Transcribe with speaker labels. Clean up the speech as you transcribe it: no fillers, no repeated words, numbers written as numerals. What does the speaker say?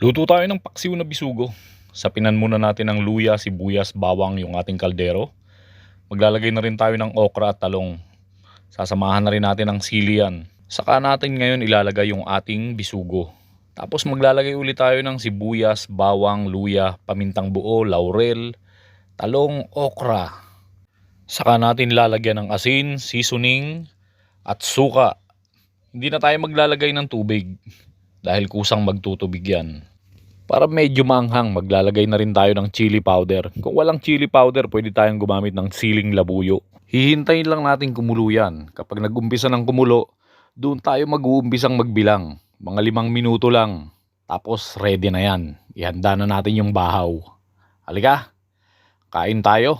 Speaker 1: Luto tayo ng paksiw na bisugo. Sapinan muna natin ng luya, sibuyas, bawang yung ating kaldero. Maglalagay na rin tayo ng okra at talong. Sasamahan na rin natin ng sili yan. Saka natin ngayon ilalagay yung ating bisugo. Tapos maglalagay ulit tayo ng sibuyas, bawang, luya, pamintang buo, laurel, talong, okra. Saka natin lalagyan ng asin, seasoning, at suka. Hindi na tayo maglalagay ng tubig dahil kusang magtutubig yan. Para medyo maanghang, maglalagay na rin tayo ng chili powder. Kung walang chili powder, pwede tayong gumamit ng siling labuyo. Hihintayin lang natin kumulo yan. Kapag nag-umpisa ng kumulo, doon tayo mag-uumpisang magbilang. Mga 5 minuto lang. Tapos ready na yan. Ihanda na natin yung bahaw. Halika, kain tayo.